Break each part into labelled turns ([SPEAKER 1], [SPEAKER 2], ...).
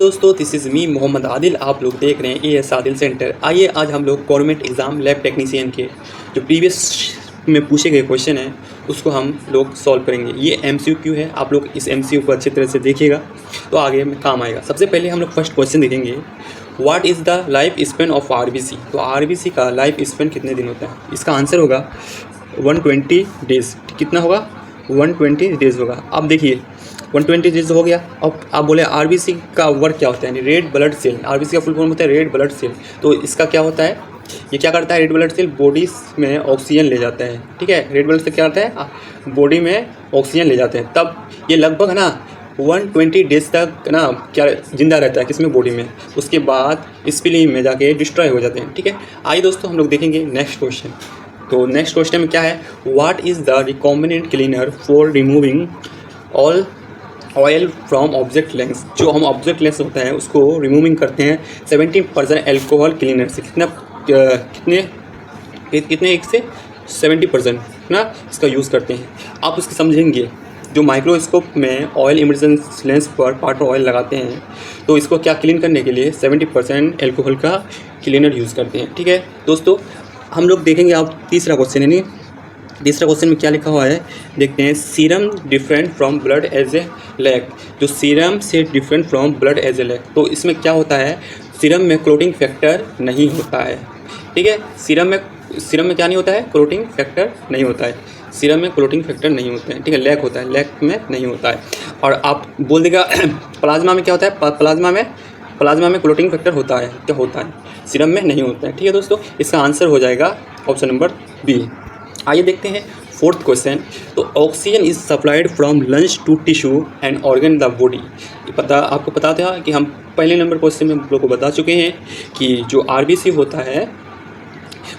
[SPEAKER 1] दोस्तों this is me Mohammad Adil. आप लोग देख रहे हैं एएस आदिल सेंटर। आइए आज हम लोग गवर्नमेंट एग्ज़ाम लैब टेक्नीशियन के जो प्रीवियस में पूछे गए क्वेश्चन हैं उसको हम लोग सॉल्व करेंगे। ये एमसीक्यू है, आप लोग इस एमसीक्यू को अच्छी तरह से देखिएगा तो आगे में काम आएगा। सबसे पहले हम लोग फर्स्ट क्वेश्चन देखेंगे, what is the life span of RBC. तो आरबीसी का लाइफ स्पेन कितने दिन होता है? इसका आंसर होगा 120 डेज़। कितना होगा? 120 डेज़ होगा। अब देखिए 120 डेज हो गया। अब आप बोले आरबीसी का वर्क क्या होता है, यानी रेड ब्लड सेल। आरबीसी का फुल फॉर्म होता है रेड ब्लड सेल। तो इसका क्या होता है, ये क्या करता है? रेड ब्लड सेल बॉडी में ऑक्सीजन ले जाता है। ठीक है, रेड ब्लड सेल क्या करता है? बॉडी में ऑक्सीजन ले जाते हैं। तब ये लगभग ना 120 डेज तक ना क्या जिंदा रहता है, किसमें? बॉडी में। उसके बाद स्प्लीन में जाके डिस्ट्रॉय हो जाते हैं। ठीक है, आइए दोस्तों हम लोग देखेंगे नेक्स्ट क्वेश्चन। तो नेक्स्ट क्वेश्चन में क्या है, what is the recombinant cleaner for removing all oil from object lens. जो हम ऑब्जेक्ट लेंस होता है उसको रिमूविंग करते हैं 70% एल्कोहल क्लीनर से। कितने एक से 70% ना इसका यूज़ करते हैं। आप उसको समझेंगे, जो माइक्रोस्कोप में ऑयल इमर्जेंस लेंस पर पार्ट ऑयल लगाते हैं तो इसको क्या क्लीन करने के लिए 70% एल्कोहल का क्लीनर यूज़ करते हैं। ठीक है दोस्तों, हम लोग देखेंगे आप तीसरा क्वेश्चन, यानी तीसरा क्वेश्चन में क्या लिखा हुआ है देखते हैं। Serum different from blood as a lack. जो सीरम से different from blood as a lack, तो इसमें क्या होता है, सीरम में क्लोटिंग फैक्टर नहीं होता है। ठीक है, सीरम में क्या नहीं होता है? क्लोटिंग फैक्टर नहीं होता है। सीरम में क्लोटिंग फैक्टर नहीं होता है। ठीक है, लैक होता है, लैक में नहीं होता है। और आप बोल देगा प्लाज्मा में क्या होता है? प्लाज्मा में क्लोटिंग फैक्टर होता है। क्या होता है? सीरम में नहीं होता है। ठीक है दोस्तों, इसका आंसर हो जाएगा ऑप्शन नंबर बी। आइए देखते हैं फोर्थ क्वेश्चन। तो oxygen is supplied from lungs to tissue and organ the body. आपको पता था कि हम पहले नंबर क्वेश्चन में हम लोग को बता चुके हैं कि जो आरबीसी होता है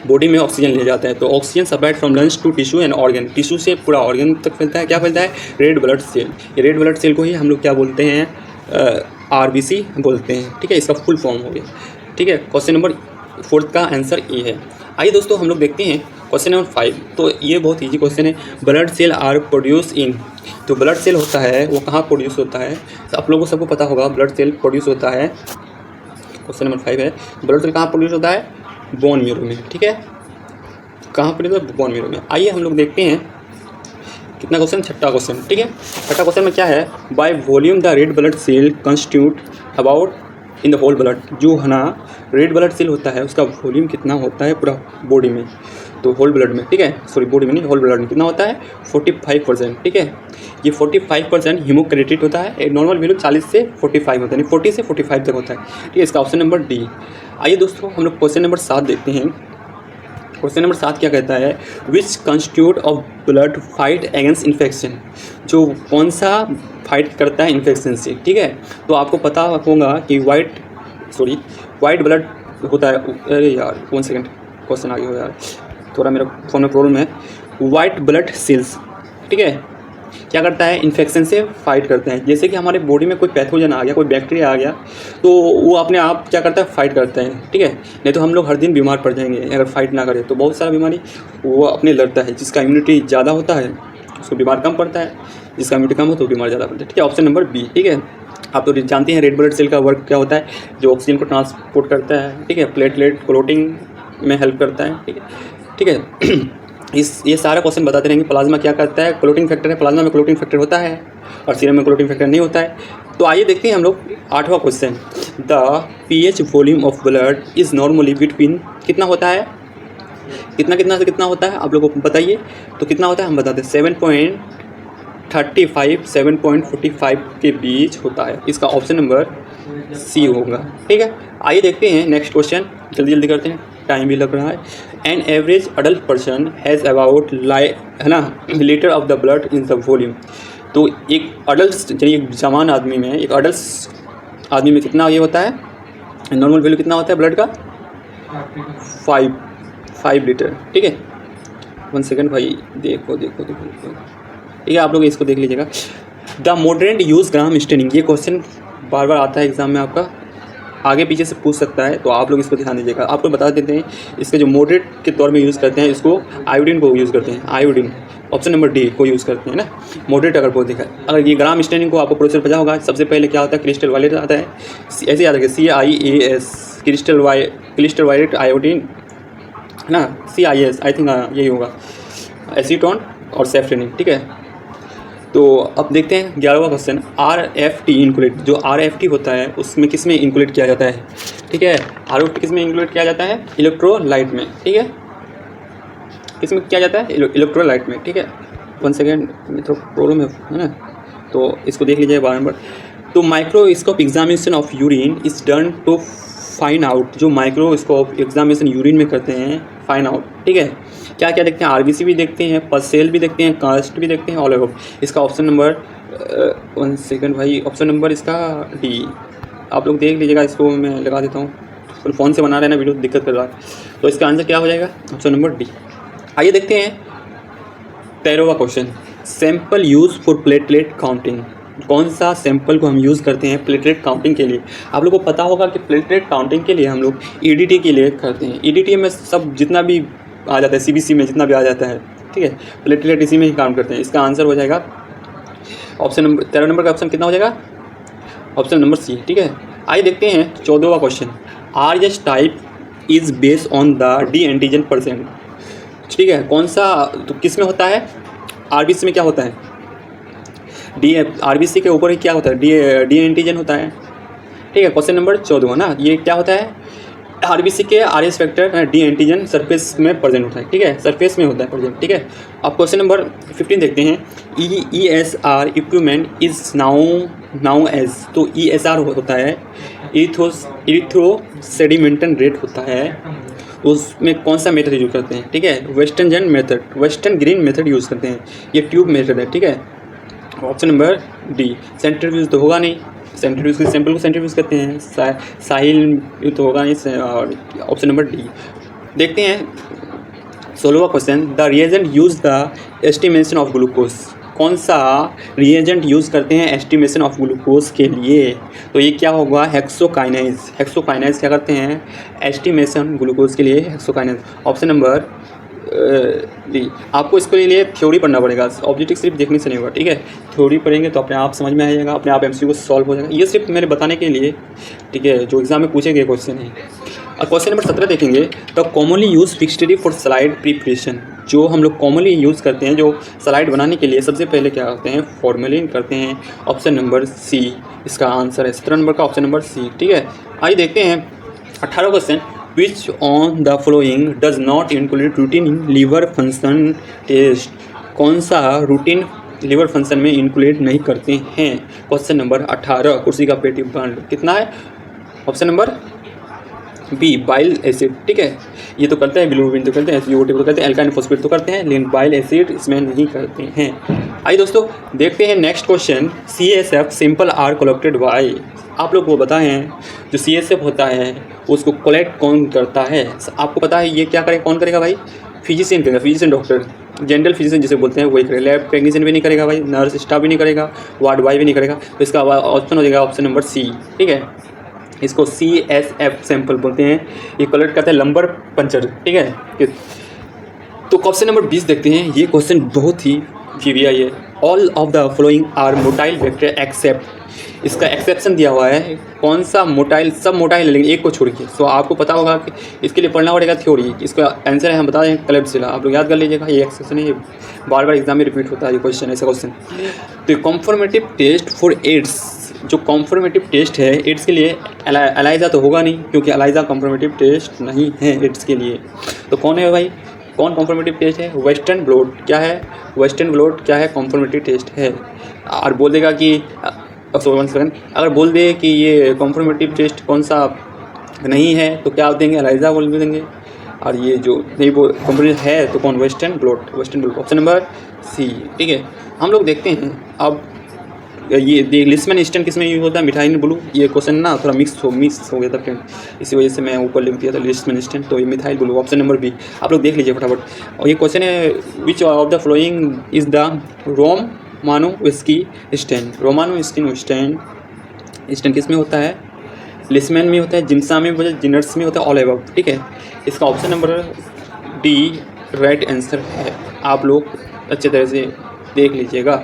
[SPEAKER 1] बॉडी में ऑक्सीजन ले जाता है। तो oxygen supplied from lungs to tissue and organ, tissue से पूरा ऑर्गन तक फैलता है। क्या फैलता है? Red blood cell. ये रेड ब्लड सेल को ही हम लोग क्या बोलते हैं? आरबीसी बोलते हैं। ठीक है, इसका फुल फॉर्म हो गया। ठीक है, क्वेश्चन नंबर फोर्थ का आंसर ए है। आइए दोस्तों हम लोग देखते हैं क्वेश्चन नंबर 5। तो ये बहुत इजी क्वेश्चन है। Blood cell are produce in. तो ब्लड सेल होता है वो कहाँ प्रोड्यूस होता है? तो आप लोगों को सबको पता होगा ब्लड सेल प्रोड्यूस होता है, क्वेश्चन नंबर 5 है, ब्लड सेल कहाँ प्रोड्यूस होता है? बोन मेरो में। ठीक है, कहाँ प्रोड्यूस होता है? बोन मेरो में। आइए हम लोग देखते हैं कितना क्वेश्चन, छठा क्वेश्चन। ठीक है, छठा क्वेश्चन में क्या है, by volume the red blood cell constitute about in the whole blood. जो है ना रेड ब्लड सेल होता है उसका वॉल्यूम कितना होता है पूरा बॉडी में? तो होल ब्लड में, ठीक है, सॉरी बॉडी में नहीं, होल ब्लड में कितना होता है? 45%। ठीक है, ये 45% हीमोक्रेटिन होता है। एक नॉर्मल वैल्यू 40 से 45 होता है, 40 से 45 तक होता है। ठीक है, इसका ऑप्शन नंबर डी। आइए दोस्तों हम लोग क्वेश्चन नंबर 7 देखते हैं। क्वेश्चन नंबर 7 क्या कहता है, which constitute of blood fight against infection. जो कौन सा फाइट करता है इन्फेक्शन से? ठीक है, तो आपको पता होगा कि वाइट ब्लड होता है। अरे यार 1 सेकेंड, क्वेश्चन आगे हो यार, थोड़ा मेरा फोन में प्रॉब्लम है। वाइट ब्लड सेल्स, ठीक है, क्या करता है? इन्फेक्शन से फाइट करते हैं। जैसे कि हमारे बॉडी में कोई पैथोजन आ गया, कोई बैक्टीरिया आ गया, तो वो अपने आप क्या करता है? फाइट करता है। ठीक है, नहीं तो हम लोग हर दिन बीमार पड़ जाएंगे अगर फाइट ना करें। तो बहुत सारा बीमारी वो अपने लड़ता है। जिसका इम्यूनिटी ज़्यादा होता है उसको बीमार कम पड़ता है, जिसका इम्यूनिटी कम हो तो बीमार ज़्यादा पड़ता है। ठीक है, ऑप्शन नंबर बी। ठीक है, आप तो जानते हैं रेड ब्लड सेल का वर्क क्या होता है, जो ऑक्सीजन को ट्रांसपोर्ट करता है। ठीक है, प्लेटलेट क्लोटिंग में हेल्प करता है। ठीक है, ठीक है ये सारा क्वेश्चन बताते रहेंगे। प्लाज्मा क्या करता है? क्लोटिंग फैक्टर है। प्लाज्मा में क्लोटिंग फैक्टर होता है और सीरम में क्लोटिंग फैक्टर नहीं होता है। तो आइए देखते हैं हम लोग 8वां question. The pH volume of blood is normally between. कितना होता है? कितना से कितना होता है आप लोगों को बताइए। तो कितना होता है हम बताते हैं, 7.35 7.45 के बीच होता है। इसका ऑप्शन नंबर सी होगा। ठीक है, आइए देखते हैं नेक्स्ट क्वेश्चन, जल्दी जल्दी करते हैं, टाइम भी लग रहा है। An average adult person has about है ना litre of the blood in the volume. तो एक अडल्ट यानी एक जवान आदमी में, एक अडल्ट आदमी में कितना ये होता है? नॉर्मल वैल्यू कितना होता है ब्लड का? 5 लीटर। ठीक है, 1 सेकेंड भाई, देखो। ठीक है, आप लोग इसको देख लीजिएगा। The modern use gram staining. ये क्वेश्चन बार बार आता है एग्जाम में आपका। आगे पीछे से पूछ सकता है, तो आप लोग इसको ध्यान दीजिएगा। आपको बता देते हैं इसके जो मॉडरेट के तौर में यूज़ करते हैं, इसको आयोडीन को यूज़ करते हैं, आयोडीन ऑप्शन नंबर डी को यूज़ करते हैं ना, मॉडरेट अगर बोल देखा। अगर ये ग्राम स्टैंडिंग को आपको प्रोसेसर पता होगा, सबसे पहले क्या होता है, क्रिस्टल वायलेट आता है, ऐसे याद रखिए CIAS, क्रिस्टल वायलेट आयोडीन है ना, CIS आई थिंक यही होगा, एसीटोन और सेफ्रेनिन, ठीक है। तो अब देखते हैं 11वां क्वेश्चन, RFT इंक्लूड, जो RFT होता है उसमें किस में इंक्लूड किया जाता है, ठीक है। RFT किस में इंक्लूड किया जाता है, इलेक्ट्रोलाइट में, ठीक है, किस में किया जाता है, इलेक्ट्रोलाइट में, ठीक है। 1 सेकेंड में तो प्रॉब्लम है ना, तो इसको देख लीजिए बार। तो microscope examination of urine is done to find out, जो माइक्रोस्कोप एग्जामिनेशन यूरिन में करते हैं, फाइंड आउट, ठीक है। क्या क्या देखते हैं, RBC भी देखते हैं, पसेल भी देखते हैं, कास्ट भी देखते हैं, ऑल ओवर। इसका ऑप्शन नंबर 1 सेकेंड भाई, ऑप्शन नंबर इसका डी, आप लोग देख लीजिएगा, इसको मैं लगा देता हूँ, फ़ोन से बना रहे ना वीडियो, दिक्कत कर रहा है। तो इसका आंसर क्या हो जाएगा, ऑप्शन नंबर डी। आइए देखते हैं 13वां question, sample use for platelet counting, कौन सा सैंपल को हम यूज़ करते हैं प्लेटलेट काउंटिंग के लिए। आप लोगों को पता होगा कि प्लेटलेट काउंटिंग के लिए हम लोग EDT के लिए करते हैं, EDT में सब जितना भी आ जाता है, CBC में जितना भी आ जाता है, ठीक है, प्लेटलेट इसी में ही काउंट करते हैं। इसका आंसर हो जाएगा ऑप्शन नंबर 13 नंबर का ऑप्शन कितना हो जाएगा, ऑप्शन नंबर सी, ठीक है। आइए देखते हैं 14वां question, RS type is based on the D antigen %, ठीक है, कौन सा, तो किस में होता है, RBC में क्या होता है, RBC के ऊपर ही क्या होता है, डी एंटीजन होता है, ठीक है। क्वेश्चन नंबर 14 ना, ये क्या होता है, RBC के RS factor D antigen surface में प्रेजेंट होता है, ठीक है, सरफेस में होता है प्रेजेंट, ठीक है। अब क्वेश्चन नंबर 15 देखते हैं, ESR equipment is now as, तो ESR होता है इरिथ्रो सेडिमेंटन रेट होता है, उसमें कौन सा मेथड यूज करते हैं, ठीक है, वेस्टर्न ग्रीन मेथड यूज़ करते हैं, ये ट्यूब मेथड है, ठीक है। ऑप्शन नंबर डी, सेंट्रीफ्यूज तो होगा नहीं, सेंट्रीफ्यूज के सैंपल को सेंट्रीफ्यूज करते हैं, साहिल तो होगा नहीं, और ऑप्शन नंबर डी। देखते हैं 16वां question, the reagent use the estimation of glucose, कौन सा रिएजेंट यूज़ करते हैं एस्टिमेशन ऑफ ग्लूकोज के लिए, तो ये क्या होगा, हेक्सोकाइनेज क्या करते हैं एस्टिमेशन ग्लूकोज के लिए, हेक्सोकाइनेज, ऑप्शन नंबर डी। आपको इसके लिए थ्योरी पढ़ना पड़ेगा, ऑब्जेक्टिव सिर्फ देखने से नहीं होगा, ठीक है, थ्योरी पढ़ेंगे तो अपने आप समझ में आ जाएगा, अपने आप MCQ को सॉल्व हो जाएगा, ये सिर्फ मैंने बताने के लिए, ठीक है, जो एग्जाम में पूछे गए क्वेश्चन है। और क्वेश्चन नंबर 17 देखेंगे, तो commonly use fixed for slide preparation, जो हम लोग कॉमनली यूज़ करते हैं जो स्लाइड बनाने के लिए, सबसे पहले क्या करते हैं, फॉर्मेलिन करते हैं, ऑप्शन नंबर सी इसका आंसर है, 17 नंबर का ऑप्शन नंबर सी, ठीक है। आइए देखते हैं 18वां question, which on the following does not include routine liver function test, कौन सा रूटीन लिवर फंक्शन में इंक्लूड नहीं करते हैं, क्वेश्चन नंबर 18, कुर्सी का पेटी बंद कितना है, option number B bile acid, ठीक है, ये तो करते हैं, बिलिरुबिन तो करते हैं, SiO2 तो करते हैं, एल्काइन फॉस्फेट तो करते हैं, लेकिन बाइल एसिड इसमें नहीं करते हैं। आइए दोस्तों देखते हैं next question, CSF sample are collected by, आप लोग को बताएं जो CSF होता है उसको कलेक्ट कौन करता है, आपको पता है ये क्या करेगा, कौन करेगा भाई, फिजिशियन करेगा, फिजिशियन डॉक्टर, जनरल फिजिशियन जिसे बोलते हैं वही करेगा, लैब टेक्नीशियन भी नहीं करेगा भाई, नर्स स्टाफ भी नहीं करेगा, वार्ड बॉय भी नहीं करेगा, तो इसका ऑप्शन हो जाएगा ऑप्शन नंबर सी, ठीक है। इसको CSF सैंपल बोलते हैं, ये कलेक्ट करते हैं लंबर पंचर, ठीक है। तो क्वेश्चन नंबर 20 देखते हैं, ये क्वेश्चन बहुत ही VVI है, all of the following are motile vector except, इसका एक्सेप्शन दिया हुआ है, कौन सा मोटाइल, सब मोटाइल है लेकिन एक को छोड़ के, सो आपको पता होगा कि इसके लिए पढ़ना पड़ेगा थ्योरी, इसका आंसर है हम बता दें क्लेब्सिला, आप लोग याद कर लीजिएगा, ये एक्सेप्शन है, ये बार बार एग्जाम में रिपीट होता है ये क्वेश्चन, ऐसा क्वेश्चन। तो कॉन्फर्मेटिव टेस्ट फॉर एड्स, जो कॉन्फर्मेटिव टेस्ट है एड्स के लिए, एलाइजा तो होगा नहीं क्योंकि एलाइजा कॉन्फर्मेटिव टेस्ट नहीं है एड्स के लिए, तो कौन है भाई, कौन कॉन्फर्मेटिव टेस्ट है, वेस्टर्न ब्लॉट, क्या है वेस्टर्न ब्लॉट, क्या है कॉन्फर्मेटिव टेस्ट है, और बोल देगा कि अगर बोल दे कि ये कॉन्फर्मेटिव टेस्ट कौन सा नहीं है तो क्या देंगे, एलाइजा बोल भी देंगे, और ये जो नहीं वो कॉन्फर्मेटिव है तो कौन, western blot, option number C, ठीक है। हम लोग देखते हैं अब ये लिस्मन स्टैंड किस में यूज होता है, मिथाइल ब्लू, ये क्वेश्चन ना थोड़ा मिक्स हो गया था फ्रेंड, इसी वजह से मैं ऊपर लिख दिया था लिस्मन स्टैंड, तो ये methyl blue, option number B, आप लोग देख लीजिए फटाफट। और ये क्वेश्चन है, which of the following is the Romanowsky stain, Romanowsky stain किस में होता है, लिस्मैन में होता है, जिम्सा में होता है, जिनर्स में होता है, ऑल अबव। ठीक है, इसका option number D right answer है। आप लोग अच्छे तरह से देख लीजिएगा।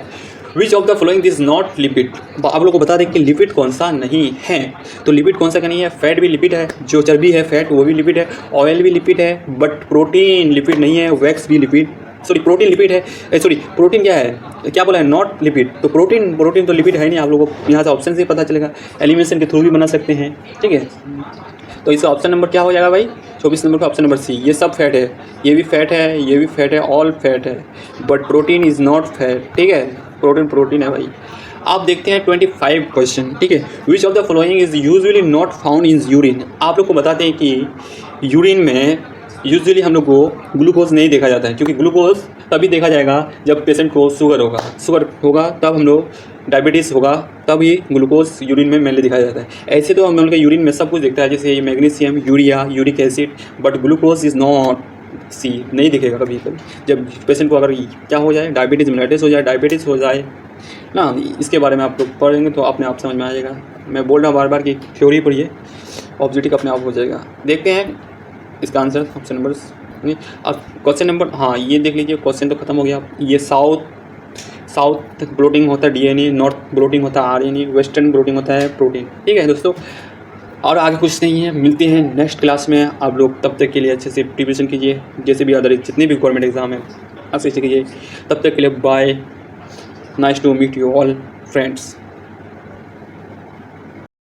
[SPEAKER 1] विच of the following is not lipid. आप लोग को बता दें कि लिपिड कौन सा नहीं है। तो लिपिड कौन सा का नहीं है? फैट भी लिपिड है, जो चर्बी है फैट वो भी लिपिड है, ऑयल भी लिपिड है, बट प्रोटीन लिपिड नहीं है, वैक्स भी लिपिड, सॉरी प्रोटीन लिपिड है, सॉरी प्रोटीन क्या है, क्या बोला है, नॉट लिपिड। तो प्रोटीन तो लिपिड है नहीं। आप लोगों को यहाँ से ऑप्शन से पता चलेगा, एलिमिनेशन के थ्रू भी बना सकते हैं। ठीक है, तो इसका ऑप्शन नंबर क्या हो जाएगा भाई? 24 नंबर का ऑप्शन नंबर सी। ये सब फैट है, ये भी फैट है, ये भी फैट है, ऑल फैट है, but protein is not fat. ठीक है, प्रोटीन है भाई। आप देखते हैं 25 क्वेश्चन। ठीक है, which of the following is usually not found in urine. आप लोग को बताते हैं कि यूरिन में यूजुअली हम लोग को ग्लूकोज नहीं देखा जाता है, क्योंकि ग्लूकोज तभी देखा जाएगा जब पेशेंट को शुगर होगा तब हम लोग, डायबिटीज़ होगा तब ये ग्लूकोज यूरिन में मेनली दिखाया जाता है। ऐसे तो हम लोग के यूरिन में सब कुछ दिखता है, जैसे magnesium, urea, uric acid, but glucose is not see, नहीं दिखेगा कभी। जब पेशेंट को अगर क्या हो जाए, डायबिटीज़ मेलाइटिस हो जाए ना, इसके बारे में आप लोग पढ़ेंगे तो अपने आप समझ में आ जाएगा। मैं बोल रहा हूँ बार बार कि थ्योरी पढ़िए, ऑब्जेक्टिव अपने आप हो जाएगा। देखते हैं इसका आंसर ऑप्शन नंबर नहीं। अब क्वेश्चन नंबर, हाँ ये देख लीजिए, क्वेश्चन तो खत्म हो गया। ये साउथ ब्लोटिंग होता है डीएनए, नॉर्थ ब्लोटिंग होता है आरएनए, वेस्टर्न ब्लोटिंग होता है प्रोटीन। ठीक है दोस्तों, और आगे कुछ नहीं है। मिलते हैं नेक्स्ट क्लास में। आप लोग तब तक के लिए अच्छे से प्रिपरेशन कीजिए, जैसे भी अदर जितने भी गवर्नमेंट एग्जाम है अच्छे से कीजिए। तब तक के लिए bye, nice to meet you all friends.